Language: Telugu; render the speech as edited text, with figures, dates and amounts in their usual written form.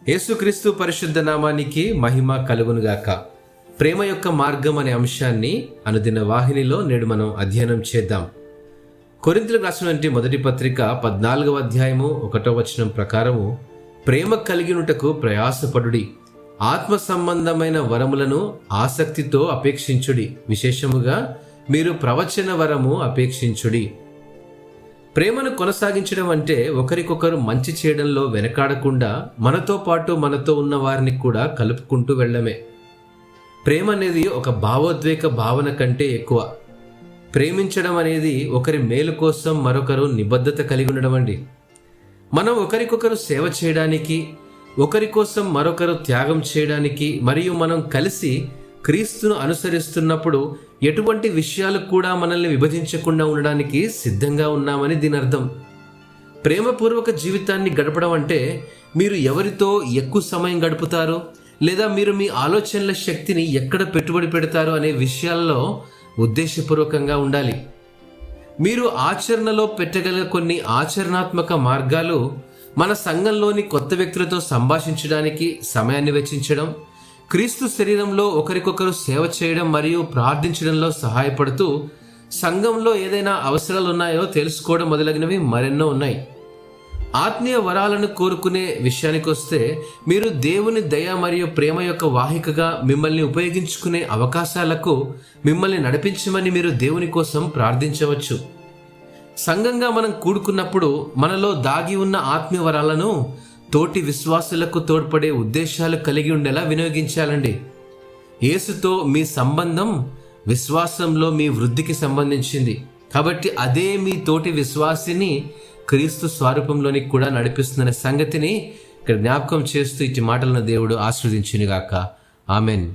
యేసుక్రీస్తు పరిశుద్ధ నామానికి మహిమ కలుగునుగాక. ప్రేమ యొక్క మార్గం అనే అంశాన్ని అనుదిన వాహినిలో నేడు మనం అధ్యయనం చేద్దాం. కొరింథీయులకు రాసినటువంటి మొదటి పత్రిక 14వ అధ్యాయము 1వ వచనం ప్రకారము, ప్రేమ కలిగినుటకు ప్రయాసపడుడి, ఆత్మ సంబంధమైన వరములను ఆసక్తితో అపేక్షించుడి, విశేషముగా మీరు ప్రవచన వరము అపేక్షించుడి. ప్రేమను కొనసాగించడం అంటే ఒకరికొకరు మంచి చేయడంలో వెనకాడకుండా మనతో పాటు మనతో ఉన్న వారిని కూడా కలుపుకుంటూ వెళ్ళడమే. ప్రేమ అనేది ఒక భావోద్వేగ భావన కంటే ఎక్కువ. ప్రేమించడం అనేది ఒకరి మేలు కోసం మరొకరు నిబద్ధత కలిగి ఉండడం అండి. మనం ఒకరికొకరు సేవ చేయడానికి, ఒకరి కోసం మరొకరు త్యాగం చేయడానికి, మరియు మనం కలిసి క్రీస్తును అనుసరిస్తున్నప్పుడు ఎటువంటి విషయాలు కూడా మనల్ని విభజించకుండా ఉండడానికి సిద్ధంగా ఉన్నామని దీని అర్థం. ప్రేమపూర్వక జీవితాన్ని గడపడం అంటే మీరు ఎవరితో ఎక్కువ సమయం గడుపుతారు, లేదా మీరు మీ ఆలోచనల శక్తిని ఎక్కడ పెట్టుబడి పెడతారు అనే విషయాల్లో ఉద్దేశపూర్వకంగా ఉండాలి. మీరు ఆచరణలో పెట్టగల కొన్ని ఆచరణాత్మక మార్గాలు మన సంఘంలోని కొత్త వ్యక్తులతో సంభాషించడానికి సమయాన్ని వెచ్చించడం, క్రీస్తు శరీరంలో ఒకరికొకరు సేవ చేయడం మరియు ప్రార్థించడంలో సహాయపడుతూ సంఘంలో ఏదైనా అవసరాలు ఉన్నాయో తెలుసుకోవడం మొదలగినవి మరెన్నో ఉన్నాయి. ఆత్మీయ వరాలను కోరుకునే విషయానికి వస్తే, మీరు దేవుని దయ మరియు ప్రేమ యొక్క వాహికగా మిమ్మల్ని ఉపయోగించుకునే అవకాశాలకు మిమ్మల్ని నడిపించమని మీరు దేవుని కోసం ప్రార్థించవచ్చు. సంఘంగా మనం కూడుకున్నప్పుడు మనలో దాగి ఉన్న ఆత్మీయ వరాలను తోటి విశ్వాసులకు తోడ్పడే ఉద్దేశాలు కలిగి ఉండేలా వినియోగించాలండి. యేసుతో మీ సంబంధం విశ్వాసంలో మీ వృద్ధికి సంబంధించింది కాబట్టి అదే మీ తోటి విశ్వాసిని క్రీస్తు స్వరూపంలోనికి కూడా నడిపిస్తుందనే సంగతిని ఇక్కడ జ్ఞాపకం చేస్తూ ఇట్టి మాటలను దేవుడు ఆశీర్వదించునుగాక. ఆమెన్.